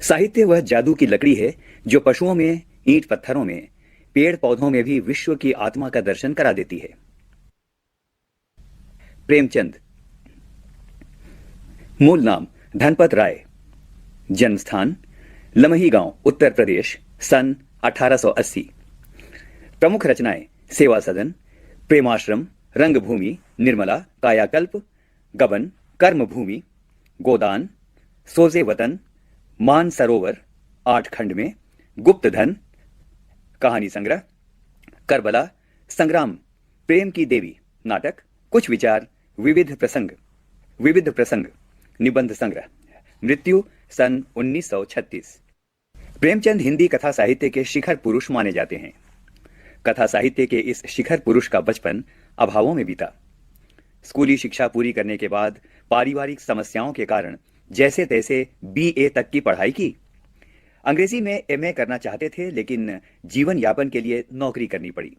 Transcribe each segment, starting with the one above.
साहित्य वह जादू की लकड़ी है जो पशुओं में, ईंट पत्थरों में, पेड़ पौधों में भी विश्व की आत्मा का दर्शन करा देती है। प्रेमचंद। मूल नाम धनपत राय। जन्म स्थान लमही गांव, उत्तर प्रदेश, सन 1880। प्रमुख रचनाएं सेवा सदन, प्रेमाश्रम, रंगभूमि, निर्मला, कायाकल्प, गबन, कर्मभूमि, गोदान, सोजे वतन, मान सरोवर, 8 खंड में, गुप्त धन, कहानी संग्रह, करबला, संग्राम, प्रेम की देवी, नाटक, कुछ विचार, विविध प्रसंग, निबंध संग्रह। मृत्यु सन 1936। प्रेमचंद हिंदी कथा साहित्य के शिखर पुरुष माने जाते हैं। कथा साहित्य के इस शिखर पुरुष का बचपन अभावों में बीता। स्कूली शिक्षा पूरी करने के बाद पारिवारिक समस्याओं के कारण जैसे तैसे BA तक की पढ़ाई की। अंग्रेजी में MA करना चाहते थे, लेकिन जीवन यापन के लिए नौकरी करनी पड़ी।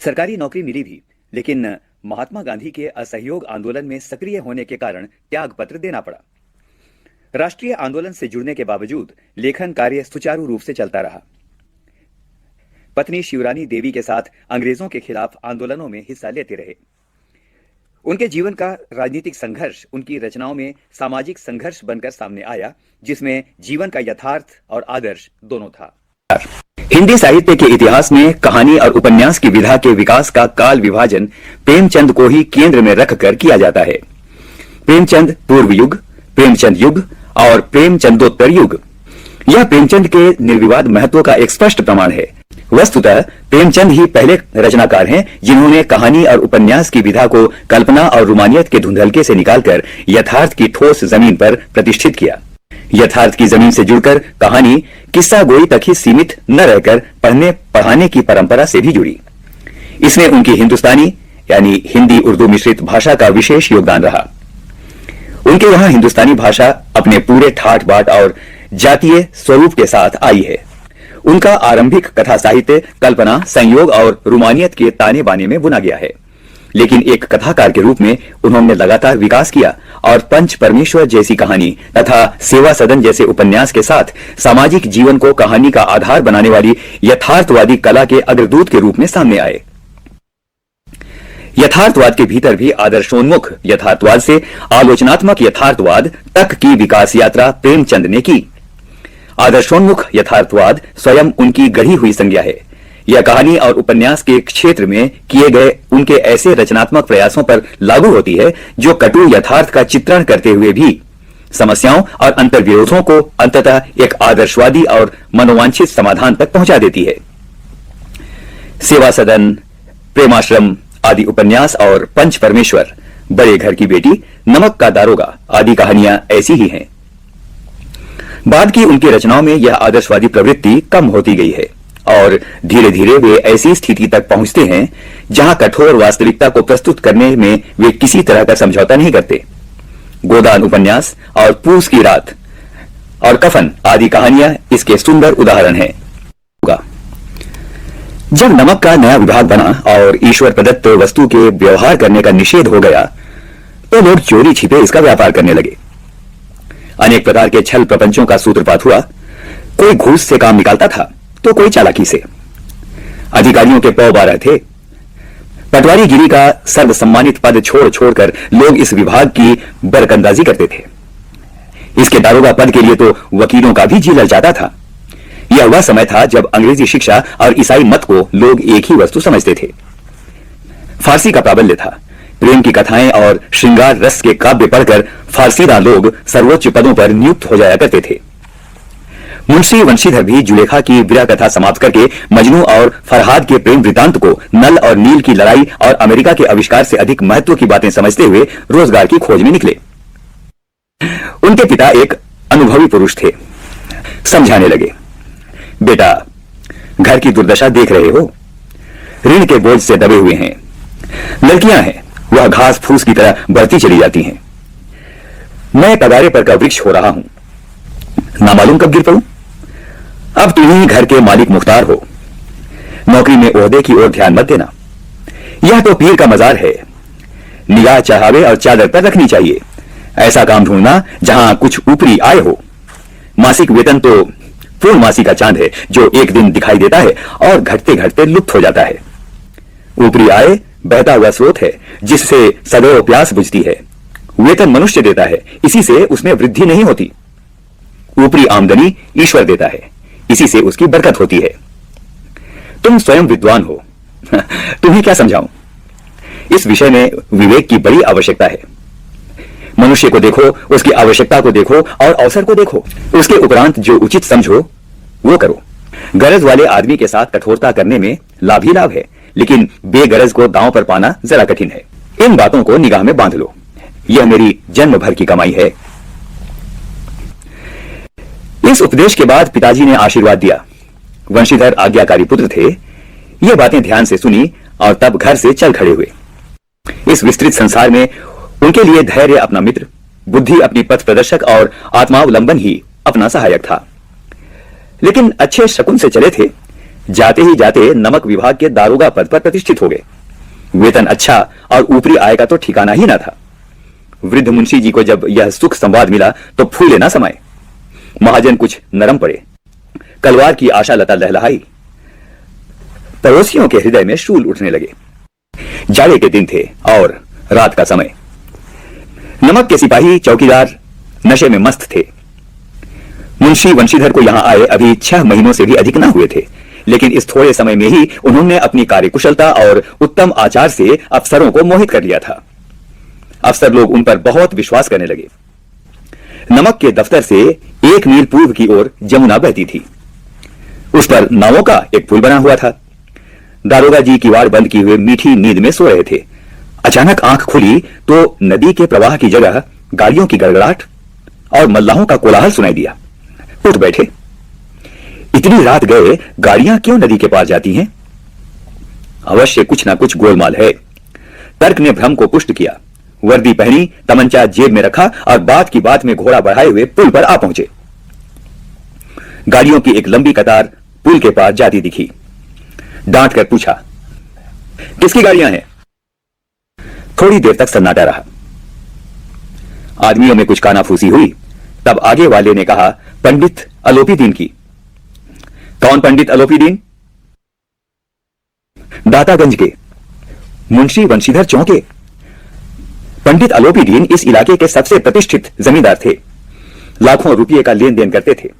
सरकारी नौकरी मिली भी, लेकिन महात्मा गांधी के असहयोग आंदोलन में सक्रिय होने के कारण त्याग पत्र देना पड़ा। राष्ट्रीय आंदोलन से जुड़ने के बावजूद लेखन कार्य सुचारू रूप से चलता रहा। पत्नी शिवरानी देवी के साथ अंग्रेजों के खिलाफ आंदोलनों में हिस्सा लेते रहे। उनके जीवन का राजनीतिक संघर्ष उनकी रचनाओं में सामाजिक संघर्ष बनकर सामने आया, जिसमें जीवन का यथार्थ और आदर्श दोनों था। हिंदी साहित्य के इतिहास में कहानी और उपन्यास की विधा के विकास का काल विभाजन प्रेमचंद को ही केंद्र में रखकर किया जाता है। प्रेमचंद पूर्व युग, प्रेमचंद युग और प्रेमचंदोत्तर युग, यह प्रेमचंद के निर्विवाद महत्व का एक स्पष्ट प्रमाण है। वस्तुतः प्रेमचंद ही पहले रचनाकार हैं जिन्होंने कहानी और उपन्यास की विधा को कल्पना और रोमानियत के धुंधलके से निकालकर यथार्थ की ठोस जमीन पर प्रतिष्ठित किया। यथार्थ की जमीन से जुड़कर कहानी किस्सा गोई तक ही सीमित न रहकर पढ़ने पढ़ाने की परंपरा से भी जुड़ी। इसमें उनकी हिंदुस्तानी यानी हिंदी उर्दू मिश्रित भाषा का विशेष योगदान रहा। उनके यहाँ हिंदुस्तानी भाषा अपने पूरे ठाठ बाट और जातीय स्वरूप के साथ आई है। उनका आरंभिक कथा साहित्य कल्पना, संयोग और रोमानियत के ताने बाने में बुना गया है, लेकिन एक कथाकार के रूप में उन्होंने लगातार विकास किया और पंच परमेश्वर जैसी कहानी तथा सेवा सदन जैसे उपन्यास के साथ सामाजिक जीवन को कहानी का आधार बनाने वाली यथार्थवादी कला के अग्रदूत के रूप में सामने आए। यथार्थवाद के भीतर भी आदर्शोन्मुख यथार्थवाद से आलोचनात्मक यथार्थवाद तक की विकास यात्रा प्रेमचंद ने की। आदर्शोन्मुख यथार्थवाद स्वयं उनकी गढ़ी हुई संज्ञा है। यह कहानी और उपन्यास के क्षेत्र में किए गए उनके ऐसे रचनात्मक प्रयासों पर लागू होती है जो कटु यथार्थ का चित्रण करते हुए भी समस्याओं और अंतर्विरोधों को अंततः एक आदर्शवादी और मनोवांछित समाधान तक पहुंचा देती है। सेवा सदन, प्रेमाश्रम आदि उपन्यास और पंच परमेश्वर, बड़े घर की बेटी, नमक का दारोगा आदि कहानियां ऐसी ही हैं। बाद की उनकी रचनाओं में यह आदर्शवादी प्रवृत्ति कम होती गई है और धीरे धीरे वे ऐसी स्थिति तक पहुंचते हैं जहां कठोर वास्तविकता को प्रस्तुत करने में वे किसी तरह का समझौता नहीं करते। गोदान उपन्यास और पूस की रात और कफन आदि कहानियां इसके सुंदर उदाहरण हैं। जब नमक का नया विभाग बना और ईश्वर प्रदत्त वस्तु के व्यवहार करने का निषेध हो गया तो लोग चोरी छिपे इसका व्यापार करने लगे। अनेक प्रकार के छल प्रपंचों का सूत्रपात हुआ। कोई घूस से काम निकालता था तो कोई चालाकी से। अधिकारियों के पौ 12 थे। पटवारीगिरी का सर्वसम्मानित पद छोड़ छोड़कर लोग इस विभाग की बरकंदाजी करते थे। इसके दारोगा पद के लिए तो वकीलों का भी जी ललचाता था। यह वह समय था जब अंग्रेजी शिक्षा और ईसाई मत को लोग एक ही वस्तु समझते थे। फारसी का प्राबल्य था। प्रेम की कथाएं और श्रृंगार रस के काव्य पढ़कर फारसीदा लोग सर्वोच्च पदों पर नियुक्त हो जाया करते थे। मुंशी वंशीधर भी जुलेखा की विरह कथा समाप्त करके मजनू और फरहाद के प्रेम वृतांत को नल और नील की लड़ाई और अमेरिका के आविष्कार से अधिक महत्व की बातें समझते हुए रोजगार की खोज में निकले। उनके पिता एक अनुभवी पुरुष थे। समझाने लगे, बेटा घर की दुर्दशा देख रहे हो, ऋण के बोझ से दबे हुए हैं। लड़कियां हैं, वह घास फूस की तरह बढ़ती चली जाती हैं। मैं कगारे पर का वृक्ष हो रहा हूं, ना मालूम कब गिर पड़ूं। अब तुम ही घर के मालिक मुख्तार हो। नौकरी में ओहदे की ओर ध्यान मत देना। यह तो पीर का मजार है। निगाह चढ़ावे और चादर पर रखनी चाहिए। ऐसा काम ढूंढना जहां कुछ ऊपरी आय हो। मासिक वेतन तो पूर्ण मासी का चांद है जो एक दिन दिखाई देता है और घटते घटते लुप्त हो जाता है। ऊपरी आय बहता हुआ स्रोत है जिससे सदैव प्यास बुझती है। वेतन मनुष्य देता है, इसी से उसमें वृद्धि नहीं होती। ऊपरी आमदनी ईश्वर देता है, इसी से उसकी बरकत होती है। तुम स्वयं विद्वान हो, तुम्हें क्या समझाऊं? इस विषय में विवेक की बड़ी आवश्यकता है। मनुष्य को देखो, उसकी आवश्यकता को देखो और अवसर को देखो। उसके उपरांत जो उचित समझो वो करो। गरज वाले आदमी के साथ कठोरता करने में लाभ ही लाभ है, लेकिन बेगरज को दांव पर पाना जरा कठिन है। इन बातों को निगाह में बांध लो, यह मेरी जन्म भर की कमाई है। इस उपदेश के बाद पिताजी ने आशीर्वाद दिया। वंशीधर आज्ञाकारी पुत्र थे। ये बातें ध्यान से सुनी और तब घर से चल खड़े हुए। इस विस्तृत संसार में उनके लिए धैर्य अपना मित्र, बुद्धि अपनी पथ प्रदर्शक और आत्मावलंबन ही अपना सहायक था। लेकिन अच्छे शकुन से चले थे। जाते ही जाते नमक विभाग के दारोगा पद पर प्रतिष्ठित हो गए। वेतन अच्छा और ऊपरी आय का तो ठिकाना ही ना था। वृद्ध मुंशी जी को जब यह सुख संवाद मिला तो फूले ना समाये। महाजन कुछ नरम पड़े। कलवार की आशा लता लहलहाई। पड़ोसियों के हृदय में शूल उठने लगे। जाड़े के दिन थे और रात का समय। नमक के सिपाही चौकीदार नशे में मस्त थे। मुंशी वंशीधर को यहां आए अभी 6 महीनों से भी अधिक न हुए थे, लेकिन इस थोड़े समय में ही उन्होंने अपनी कार्यकुशलता और उत्तम आचार से अफसरों को मोहित कर लिया था। अफसर लोग उन पर बहुत विश्वास करने लगे। नमक के दफ्तर से 1 मील पूर्व की ओर जमुना बहती थी। उस पर नावों का एक पुल बना हुआ था। दारोगा जी किवाड़ बंद किए हुए मीठी नींद में सो रहे थे। अचानक आंख खुली तो नदी के प्रवाह की जगह गाड़ियों की गड़गड़ाहट और मल्लाहों का कोलाहल सुनाई दिया। उठ बैठे। इतनी रात गए गाड़ियां क्यों नदी के पार जाती हैं? अवश्य कुछ ना कुछ गोलमाल है। तर्क ने भ्रम को पुष्ट किया। वर्दी पहनी, तमंचा जेब में रखा और बात की बात में घोड़ा बढ़ाए हुए पुल पर आ पहुंचे। गाड़ियों की एक लंबी कतार पुल के पार जाती दिखी। डांट कर पूछा, किसकी गाड़ियां हैं? थोड़ी देर तक सन्नाटा रहा। आदमियों में कुछ कानाफूसी हुई। तब आगे वाले ने कहा, पंडित अलोपीदीन की। कौन पंडित अलोपीदीन? दातागंज के। मुंशी वंशीधर चौंके। पंडित अलोपीदीन इस इलाके के सबसे प्रतिष्ठित जमींदार थे। लाखों रुपये का लेन देन करते थे।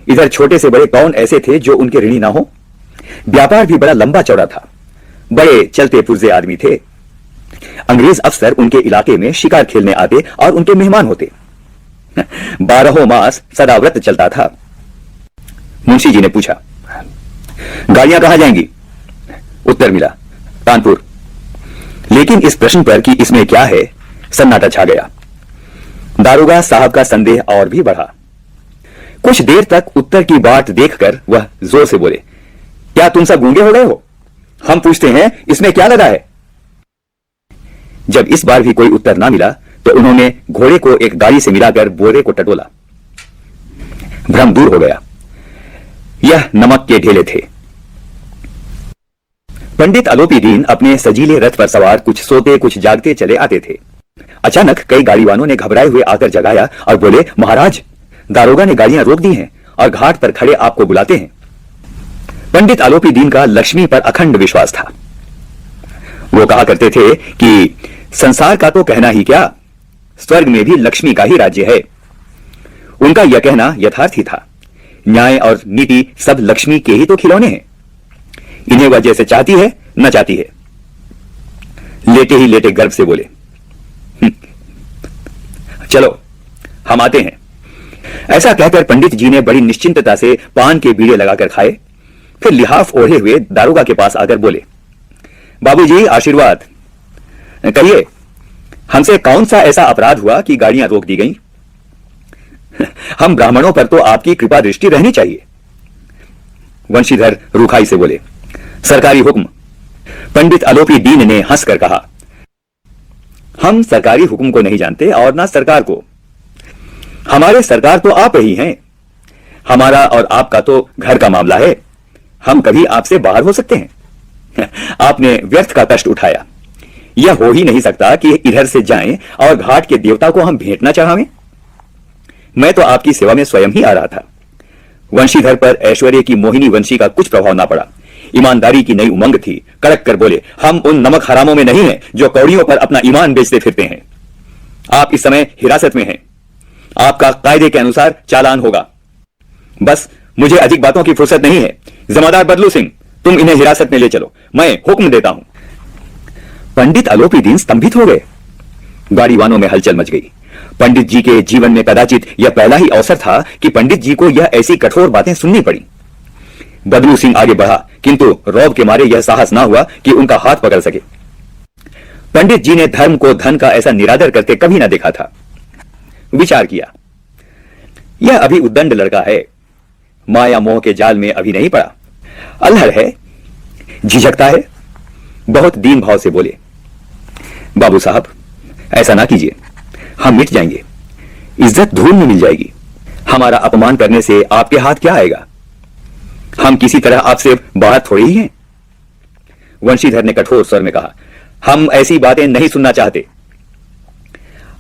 इधर छोटे से बड़े कौन ऐसे थे जो उनके ऋणी ना हो? व्यापार भी बड़ा लंबा चौड़ा था। बड़े चलते पुर्जे आदमी थे। अंग्रेज अफसर उनके इलाके में शिकार खेलने आते और उनके मेहमान होते। 12 मास सदाव्रत चलता था। मुंशी जी ने पूछा, गाड़ियां कहां जाएंगी? उत्तर मिला, कानपुर। लेकिन इस प्रश्न पर कि इसमें क्या है, सन्नाटा छा गया। दारोगा साहब का संदेह और भी बढ़ा। कुछ देर तक उत्तर की बाट देखकर वह जोर से बोले, क्या तुम सब गूंगे हो गए हो? हम पूछते हैं इसमें क्या लगा है? जब इस बार भी कोई उत्तर ना मिला तो उन्होंने घोड़े को एक गाड़ी से मिलाकर बोरे को टटोला। भ्रम दूर हो गया। यह नमक के ढेले थे। पंडित अलोपीदीन अपने सजीले रथ पर सवार कुछ सोते कुछ जागते चले आते थे। अचानक कई गाड़ीवानों ने घबराए हुए आकर जगाया और बोले, महाराज, दारोगा ने गाड़ियां रोक दी हैं और घाट पर खड़े आपको बुलाते हैं। पंडित अलोपीदीन का लक्ष्मी पर अखंड विश्वास था। वो कहा करते थे कि संसार का तो कहना ही क्या, स्वर्ग में भी लक्ष्मी का ही राज्य है। उनका यह कहना यथार्थ ही था। न्याय और नीति सब लक्ष्मी के ही तो खिलौने हैं। इन्हें वह जैसे चाहती है न चाहती है। लेटे ही लेटे गर्व से बोले, चलो हम आते हैं। ऐसा कहकर पंडित जी ने बड़ी निश्चिंतता से पान के बीड़े लगाकर खाए। फिर लिहाफ ओढ़े हुए दारोगा के पास आकर बोले, बाबूजी आशीर्वाद। कहिए, हमसे कौन सा ऐसा अपराध हुआ कि गाड़ियां रोक दी गईं? हम ब्राह्मणों पर तो आपकी कृपा दृष्टि रहनी चाहिए। वंशीधर रूखाई से बोले, सरकारी हुक्म। पंडित अलोपीदीन ने हंसकर कहा, हम सरकारी हुक्म को नहीं जानते और ना सरकार को। हमारे सरकार तो आप ही हैं। हमारा और आपका तो घर का मामला है। हम कभी आपसे बाहर हो सकते हैं? आपने व्यर्थ का कष्ट उठाया। यह हो ही नहीं सकता कि इधर से जाएं और घाट के देवता को हम भेंट ना चढ़ावें। मैं तो आपकी सेवा में स्वयं ही आ रहा था। वंशीधर पर ऐश्वर्य की मोहिनी वंशी का कुछ प्रभाव ना पड़ा। ईमानदारी की नई उमंग थी। कड़क कर बोले, हम उन नमक हरामों में नहीं हैं जो कौड़ियों पर अपना ईमान बेचते फिरते हैं। आप इस समय हिरासत में हैं। आपका कायदे के अनुसार चालान होगा। बस मुझे अधिक बातों की फुर्सत नहीं है। जमादार बदलू सिंह, तुम इन्हें हिरासत में ले चलो, मैं हुक्म देता हूं। पंडित आलोपी दीन स्तंभित हो गए। गाड़ीवानों में हलचल मच गई। पंडित जी के जीवन में कदाचित यह पहला ही अवसर था कि पंडित जी को यह ऐसी कठोर बातें सुननी पड़ी। बदलू सिंह आगे बढ़ा, किंतु रौब के मारे यह साहस ना हुआ कि उनका हाथ पकड़ सके। पंडित जी ने धर्म को धन का ऐसा निरादर करते कभी ना देखा था। विचार किया, यह अभी उद्दंड लड़का है, माया मोह के जाल में अभी नहीं पड़ा, अल्हड़ है, झिझकता है। बहुत दीन भाव से बोले, बाबू साहब ऐसा ना कीजिए, हम मिट जाएंगे, इज्जत धूल में मिल जाएगी। हमारा अपमान करने से आपके हाथ क्या आएगा? हम किसी तरह आपसे बाहर थोड़े ही हैं। वंशीधर ने कठोर स्वर में कहा, हम ऐसी बातें नहीं सुनना चाहते।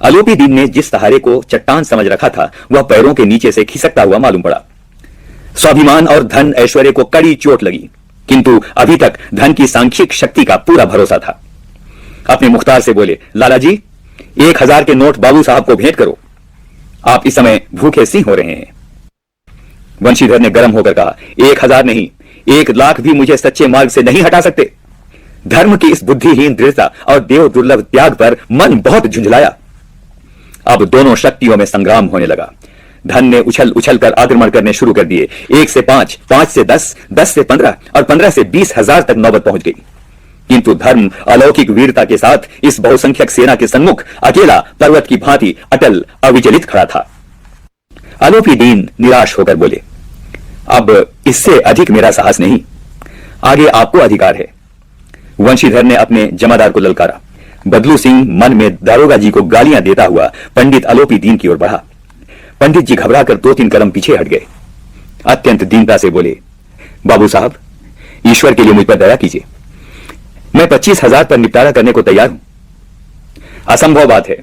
आलोपी दीन ने जिस सहारे को चट्टान समझ रखा था वह पैरों के नीचे से खिसकता हुआ मालूम पड़ा। स्वाभिमान और धन ऐश्वर्य को कड़ी चोट लगी, किंतु अभी तक धन की सांख्यिक शक्ति का पूरा भरोसा था। अपने मुख्तार से बोले, लाला जी 1000 के नोट बाबू साहब को भेंट करो, आप इस समय भूखे सिंह हो रहे हैं। वंशीधर ने गर्म होकर कहा, 1000 नहीं, 1,00,000 भी मुझे सच्चे मार्ग से नहीं हटा सकते। धर्म की इस बुद्धिहीन दृढ़ता और देव दुर्लभ त्याग पर मन बहुत झुंझलाया। अब दोनों शक्तियों में संग्राम होने लगा। धन ने उछल उछल कर आक्रमण करने शुरू कर दिए। 1 से 5, 5 से 10, 10 से 15 और 15 से 20,000 तक नौबत पहुंच गई। किंतु धर्म अलौकिक वीरता के साथ इस बहुसंख्यक सेना के सन्मुख अकेला पर्वत की भांति अटल अविचलित खड़ा था। आलोपी दीन निराश होकर बोले, अब इससे अधिक मेरा साहस नहीं, आगे आपको अधिकार है। वंशीधर ने अपने जमादार को ललकारा। बदलू सिंह मन में दारोगा जी को गालियां देता हुआ पंडित आलोपी दीन की ओर बढ़ा। पंडित जी घबराकर 2-3 कदम पीछे हट गए। अत्यंत दीनता से बोले, बाबू साहब ईश्वर के लिए मुझ पर दया कीजिए, मैं 25,000 पर निपटारा करने को तैयार हूं। असंभव बात है।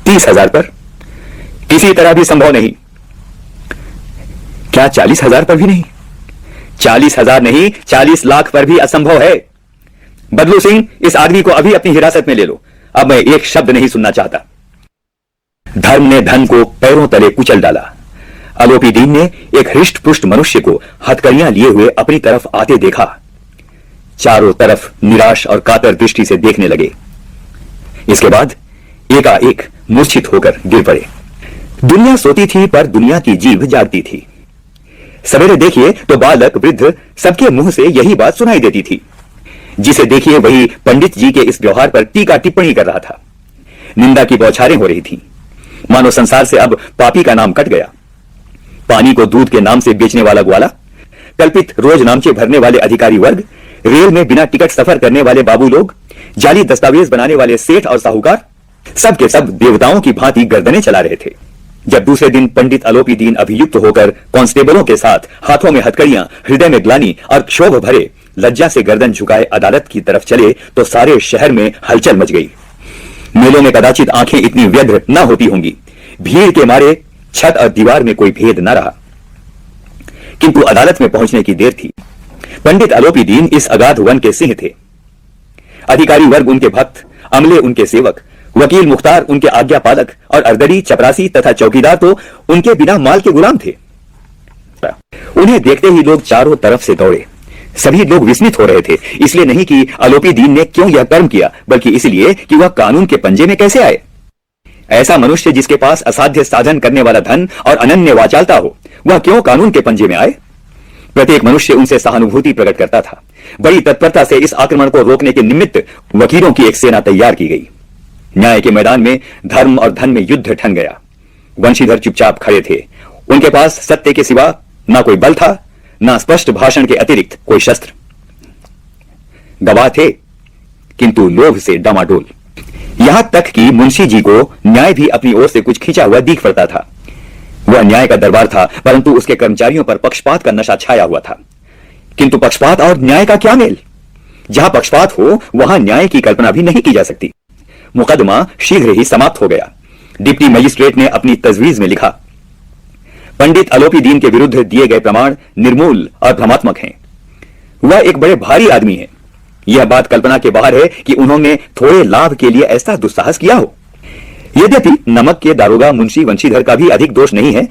30,000 पर? किसी तरह भी संभव नहीं। क्या 40,000 पर भी नहीं? 40,000 नहीं, 40 लाख पर भी असंभव है। बदलू सिंह, इस आदमी को अभी अपनी हिरासत में ले लो, अब मैं एक शब्द नहीं सुनना चाहता। धर्म ने धन को पैरों तले कुचल डाला। आलोपी दीन ने एक हृष्ट पुष्ट मनुष्य को हथकड़ियां लिए हुए अपनी तरफ आते देखा। चारों तरफ निराश और कातर दृष्टि से देखने लगे। इसके बाद एकाएक मूर्छित होकर गिर पड़े। दुनिया सोती थी पर दुनिया की जीभ जागती थी। सवेरे देखिए तो बालक वृद्ध सबके मुंह से यही बात सुनाई देती थी। जिसे देखिए वही पंडित जी के इस व्यवहार पर टीका टिप्पणी कर रहा था। निंदा की बौछारें हो रही थीं। मानो संसार से अब पापी का नाम कट गया। पानी को दूध के नाम से बेचने वाला ग्वाला, कल्पित रोज नामचे भरने वाले अधिकारी वर्ग, रेल में बिना टिकट सफर करने वाले बाबू लोग, जाली दस्तावेज बनाने वाले सेठ और साहूकार, सब के सब देवताओं की भांति गर्दनें चला रहे थे। जब दूसरे दिन पंडित आलोपी दीन अभियुक्त होकर कांस्टेबलों के साथ हाथों में हथकड़ियां, हृदय में ग्लानि और क्षोभ भरे लज्जा से गर्दन झुकाए अदालत की तरफ चले तो सारे शहर में हलचल मच गई। मेलों में कदाचित आंखें इतनी व्यग्र न होती होंगी। भीड़ के मारे छत और दीवार में कोई भेद न रहा। किंतु अदालत में पहुंचने की देर थी। पंडित आलोपी दीन इस अगाध वन के सिंह थे। अधिकारी वर्ग उनके भक्त, अमले उनके सेवक, वकील मुख्तार उनके आज्ञा पालक और अर्दली, चपरासी तथा चौकीदार तो उनके बिना माल के गुलाम थे। उन्हें देखते ही लोग चारों तरफ से दौड़े। सभी लोग विस्मित हो रहे थे, इसलिए नहीं कि आलोपी दीन ने क्यों यह कर्म किया, बल्कि इसलिए कि वह कानून के पंजे में कैसे आए। ऐसा मनुष्य जिसके पास असाध्य साधन करने वाला धन और अनन्य वाचालता हो, वह क्यों कानून के पंजे में आए। प्रत्येक मनुष्य उनसे सहानुभूति प्रकट करता था। बड़ी तत्परता से इस आक्रमण को रोकने के निमित्त वकीलों की एक सेना तैयार की गई। न्याय के मैदान में धर्म और धन में युद्ध ठन गया। वंशीधर चुपचाप खड़े थे। उनके पास सत्य के सिवा ना कोई बल था, ना स्पष्ट भाषण के अतिरिक्त कोई शस्त्र। गवाह थे, किंतु लोभ से डामाडोल। यहां तक कि मुंशी जी को न्याय भी अपनी ओर से कुछ खींचा हुआ दिख पड़ता था। वह न्याय का दरबार था, परंतु उसके कर्मचारियों पर पक्षपात का नशा छाया हुआ था। किंतु पक्षपात और न्याय का क्या मेल? जहां पक्षपात हो वहां न्याय की कल्पना भी नहीं की जा सकती। मुकदमा शीघ्र ही समाप्त हो गया। डिप्टी मजिस्ट्रेट ने अपनी तजवीज में लिखा, पंडित आलोपी दीन के विरुद्ध दिए गए प्रमाण निर्मूल और भ्रमात्मक हैं। वह एक बड़े भारी आदमी है। यह बात कल्पना के बाहर है कि उन्होंने थोड़े लाभ के लिए ऐसा दुस्साहस किया हो। यद्यपि नमक के दारोगा मुंशी वंशीधर का भी अधिक दोष नहीं है,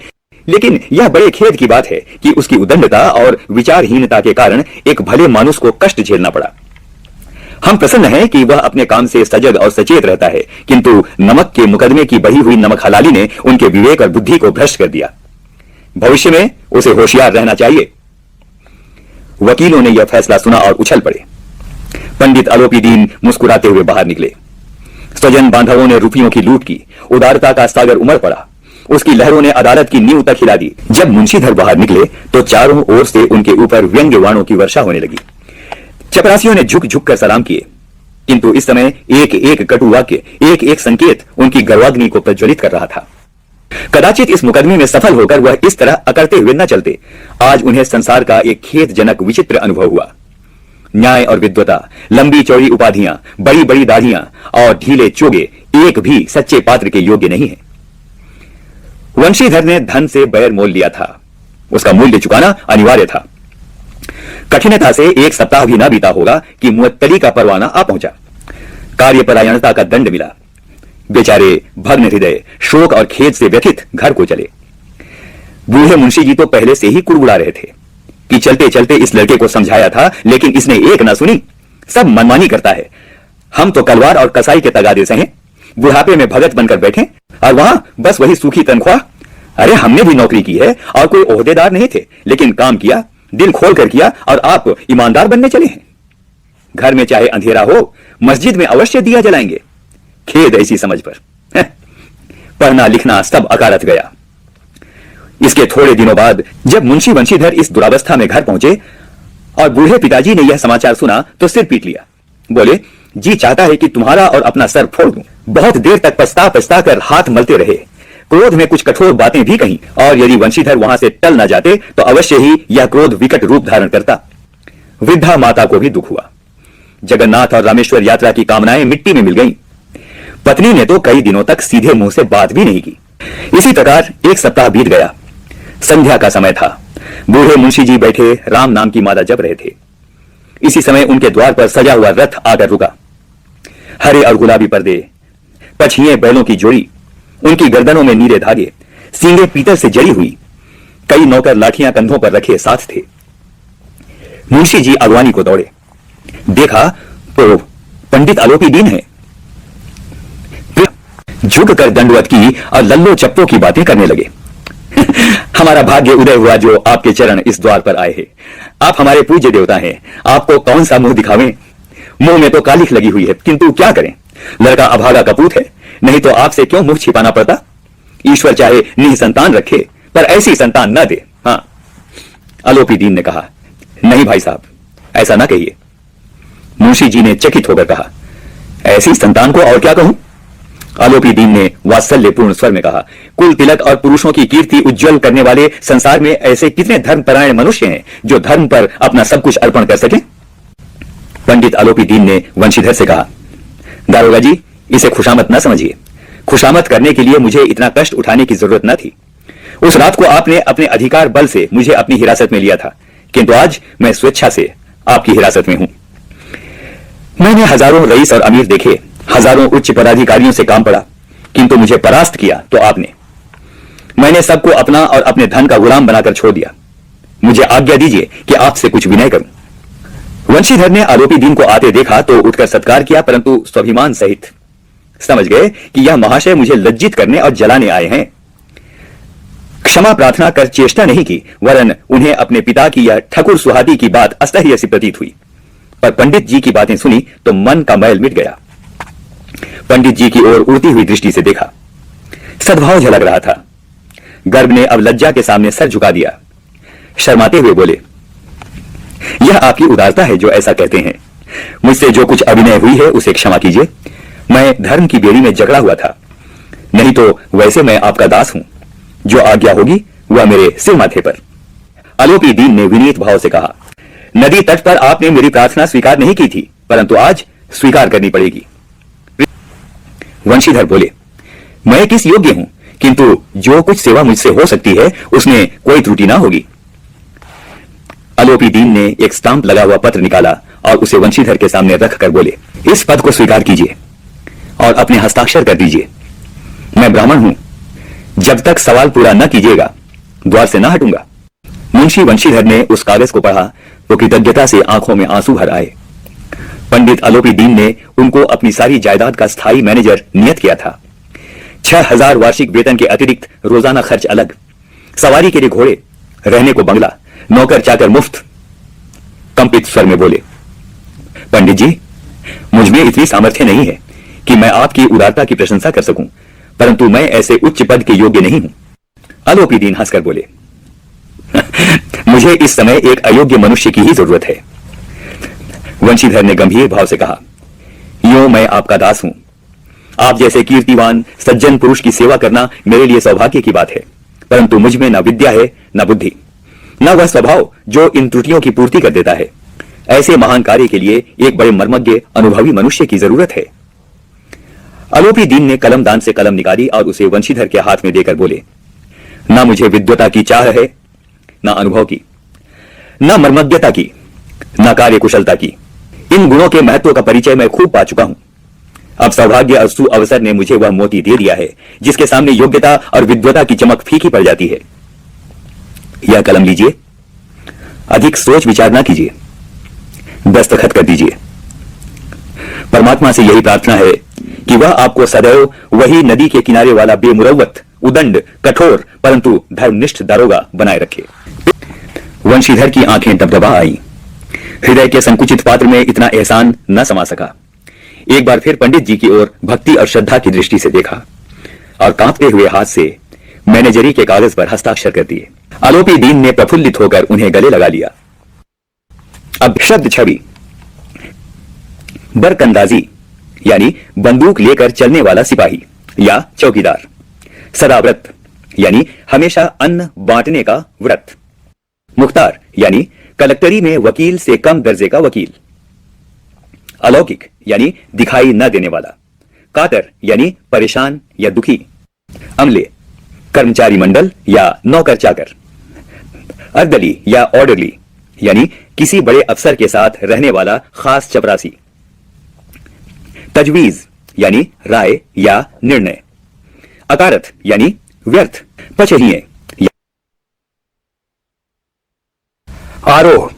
लेकिन यह बड़े खेद की बात है कि उसकी उद्दंडता और विचारहीनता के कारण एक भले मानुष को कष्ट झेलना पड़ा। हम प्रसन्न हैं कि वह अपने काम से सजग और सचेत रहता है, किंतु नमक के मुकदमे की बढ़ी हुई नमक हलाली ने उनके विवेक और बुद्धि को भ्रष्ट कर दिया। भविष्य में उसे होशियार रहना चाहिए। वकीलों ने यह फैसला सुना और उछल पड़े। पंडित आलोपी दीन मुस्कुराते हुए बाहर निकले। स्वजन बांधवों ने रुपयों की लूट की। उदारता का सागर उमड़ पड़ा। उसकी लहरों ने अदालत की नींव तक हिला दी। जब मुंशीधर बाहर निकले तो चारों ओर से उनके ऊपर व्यंग्य वाणों की वर्षा होने लगी। चपरासियों ने झुक झुक कर सलाम किए, किंतु इस समय एक एक कटु वाक्य, एक एक संकेत उनकी गर्वाग्नि को प्रज्वलित कर रहा था। कदाचित इस मुकदमे में सफल होकर वह इस तरह अकड़ते हुए न चलते। आज उन्हें संसार का एक खेदजनक विचित्र अनुभव हुआ। न्याय और विद्वता, लंबी चौड़ी उपाधियां, बड़ी बड़ी दाढ़ियां और ढीले चोगे एक भी सच्चे पात्र के योग्य नहीं है। वंशीधर ने धन से बैर मोल लिया था। उसका मूल्य चुकाना अनिवार्य था। कठिनता से एक सप्ताह भी न बीता होगा कि मुअत्तली का परवाना आ पहुंचा। कार्यपरायणता का दंड मिला। बेचारे भग्न हृदय, शोक और खेद से व्यथित घर को चले। बूढ़े मुंशी जी तो पहले से ही कुड़बुड़ा रहे थे कि चलते चलते इस लड़के को समझाया था, लेकिन इसने एक न सुनी। सब मनमानी करता है। हम तो कलवार और कसाई के तगादे से हैं, बुढ़ापे में भगत बनकर बैठे और वहां बस वही सूखी तनख्वाह। अरे हमने भी नौकरी की है और कोई ओहदेदार नहीं थे, लेकिन काम किया, दिल खोल कर किया और आप ईमानदार बनने चले हैं। घर में चाहे अंधेरा हो, मस्जिद में अवश्य दिया जलाएंगे। खेद ऐसी समझ पर। पढ़ना लिखना सब अकारथ गया। इसके थोड़े दिनों बाद जब मुंशी वंशीधर इस दुरावस्था में घर पहुंचे और बूढ़े पिताजी ने यह समाचार सुना तो सिर पीट लिया। बोले, जी चाहता है कि तुम्हारा और अपना सर फोड़ दूं। बहुत देर तक पछता पछता कर हाथ मलते रहे। क्रोध में कुछ कठोर बातें भी कहीं, और यदि वंशीधर वहां से टल न जाते तो अवश्य ही यह क्रोध विकट रूप धारण करता। वृद्धा माता को भी दुख हुआ। जगन्नाथ और रामेश्वर यात्रा की कामनाएं मिट्टी में मिल गईं। पत्नी ने तो कई दिनों तक सीधे मुंह से बात भी नहीं की। इसी प्रकार एक सप्ताह बीत गया। संध्या का समय था। बूढ़े मुंशी जी बैठे राम नाम की माला जप रहे थे। इसी समय उनके द्वार पर सजा हुआ रथ आकर रुका। हरे और गुलाबी पर्दे, पछिए बैलों की जोड़ी, उनकी गर्दनों में नीले धागे, सींगे पीतल से जड़ी हुई। कई नौकर लाठियां कंधों पर रखे साथ थे। मुंशी जी अगवानी को दौड़े। देखा तो पंडित आलोपी दीन है। झुक कर दंडवत की और लल्लो चप्पो की बातें करने लगे। हमारा भाग्य उदय हुआ जो आपके चरण इस द्वार पर आए हैं। आप हमारे पूज्य देवता हैं। आपको कौन सा मुंह दिखावें? मुंह में तो कालिख लगी हुई है, किंतु क्या करें? लड़का अभागा कपूत है, नहीं तो आपसे क्यों मुंह छिपाना पड़ता? ईश्वर चाहे निसंतान रखे, पर ऐसी संतान न दे। हाँ, आलोपी दीन ने कहा। नहीं भाई साहब, ऐसा ना कहिए। मुंशी जी ने चकित होकर कहा, ऐसी संतान को और क्या कहूं? आलोपी दीन ने वात्सल्यपूर्ण स्वर में कहा, कुल तिलक और पुरुषों की कीर्ति उज्जवल करने वाले संसार में ऐसे कितने धर्मपरायण मनुष्य हैं जो धर्म पर अपना सब कुछ अर्पण कर सके? पंडित आलोपी दीन ने वंशीधर से कहा, दारोगा जी, इसे खुशामत न समझिए। खुशामत करने के लिए मुझे इतना कष्ट उठाने की जरूरत न थी। उस रात को आपने अपने अधिकार बल से मुझे अपनी हिरासत में लिया था, किंतु आज मैं स्वेच्छा से आपकी हिरासत में हूं। मैंने हजारों रईस और अमीर देखे, हजारों उच्च पदाधिकारियों से काम पड़ा, किंतु मुझे परास्त किया तो आपने। मैंने सबको अपना और अपने धन का गुलाम बनाकर छोड़ दिया। मुझे आज्ञा दीजिए कि आपसे कुछ विनय करूं। वंशीधर ने आलोपी दीन को आते देखा तो उठकर सत्कार किया, परंतु स्वाभिमान सहित। समझ गए कि यह महाशय मुझे लज्जित करने और जलाने आए हैं। क्षमा प्रार्थना कर चेष्टा नहीं की, वरन उन्हें अपने पिता की यह ठकुर सुहादी की बात असह्य सी प्रतीत हुई। पर पंडित जी की बातें सुनी तो मन का मैल मिट गया। पंडित जी की ओर उड़ती हुई दृष्टि से देखा। सद्भाव झलक रहा था। गर्भ ने अब लज्जा के सामने सर झुका दिया। शर्माते हुए बोले, यह आपकी उदारता है जो ऐसा कहते हैं। मुझसे जो कुछ अभिनय हुई है उसे क्षमा कीजिए। मैं धर्म की बेड़ी में जकड़ा हुआ था, नहीं तो वैसे मैं आपका दास हूं। जो आज्ञा होगी वह मेरे सिर माथे पर। आलोपी दीन ने विनीत भाव से कहा, नदी तट पर आपने मेरी प्रार्थना स्वीकार नहीं की थी, परंतु आज स्वीकार करनी पड़ेगी। वंशीधर बोले, मैं किस योग्य हूं, किंतु जो कुछ सेवा मुझसे हो सकती है उसमें कोई त्रुटि ना होगी। अलोपी दीन ने एक स्टाम्प लगा हुआ पत्र निकाला और उसे वंशीधर के सामने रखकर बोले, इस पद को स्वीकार कीजिए और अपने हस्ताक्षर कर दीजिए। मैं ब्राह्मण हूं, जब तक सवाल पूरा न कीजिएगा द्वार से न हटूंगा। मुंशी वंशीधर ने उस कागज को पढ़ा तो कृतज्ञता से आंखों में आंसू भर आए। पंडित अलोपी दीन ने उनको अपनी सारी जायदाद का स्थायी मैनेजर नियत किया था। 6000 वार्षिक वेतन के अतिरिक्त रोजाना खर्च अलग, सवारी के लिए घोड़े, रहने को बंगला, नौकर चाकर मुफ्त। कंपित स्वर में बोले, पंडित जी, मुझ में इतनी सामर्थ्य नहीं है कि मैं आपकी उदारता की प्रशंसा कर सकूं, परंतु मैं ऐसे उच्च पद के योग्य नहीं हूं। अलोपी दीन हंसकर बोले, मुझे इस समय एक अयोग्य मनुष्य की ही जरूरत है। वंशीधर ने गंभीर भाव से कहा, यूं मैं आपका दास हूं। आप जैसे कीर्तिवान सज्जन पुरुष की सेवा करना मेरे लिए सौभाग्य की बात है, परंतु मुझ में न विद्या है न बुद्धि, न वह स्वभाव जो इन त्रुटियों की पूर्ति कर देता है। ऐसे महान कार्य के लिए एक बड़े मर्मज्ञ अनुभवी मनुष्य की जरूरत है। अलोपी दीन ने कलम दान से कलम निकाली और उसे वंशीधर के हाथ में देकर बोले, न मुझे विद्वता की चाह है, न अनुभव की, न मर्मज्ञता की, न कार्य कुशलता की। इन गुणों के महत्व का परिचय मैं खूब पा चुका हूं। अब सौभाग्य अस्तु अवसर ने मुझे वह मोती दे दिया है जिसके सामने योग्यता और विद्वता की चमक फीकी पड़ जाती है। यह कलम लीजिए, अधिक सोच विचार ना कीजिए, दस्तखत कर दीजिए। परमात्मा से यही प्रार्थना है कि वह आपको सदैव वही नदी के किनारे वाला बेमुरव्वत, उदंड, कठोर परंतु धर्मनिष्ठ दारोगा बनाए रखे। वंशीधर की आंखें दबदबा आई। हृदय के संकुचित पात्र में इतना एहसान न समा सका। एक बार फिर पंडित जी की ओर भक्ति और श्रद्धा की दृष्टि से देखा और कांपते हुए हाथ से मैनेजरी के कागज पर हस्ताक्षर कर दिए। अलोपी दीन ने प्रफुल्लित होकर उन्हें गले लगा लिया। अब शब्द छवि, बरकंदाजी यानी बंदूक लेकर चलने वाला सिपाही या चौकीदार। सदाव्रत यानी हमेशा अन्न बांटने का व्रत। मुख्तार यानी कलेक्टरी में वकील से कम दर्जे का वकील। अलौकिक यानी दिखाई न देने वाला। कातर यानी परेशान या दुखी। अमले कर्मचारी मंडल या नौकर चाकर। अर्दली या ऑर्डरली यानी किसी बड़े अफसर के साथ रहने वाला खास चपरासी। तजवीज यानी राय या निर्णय। अकारथ यानी व्यर्थ, पचहिए। आरोह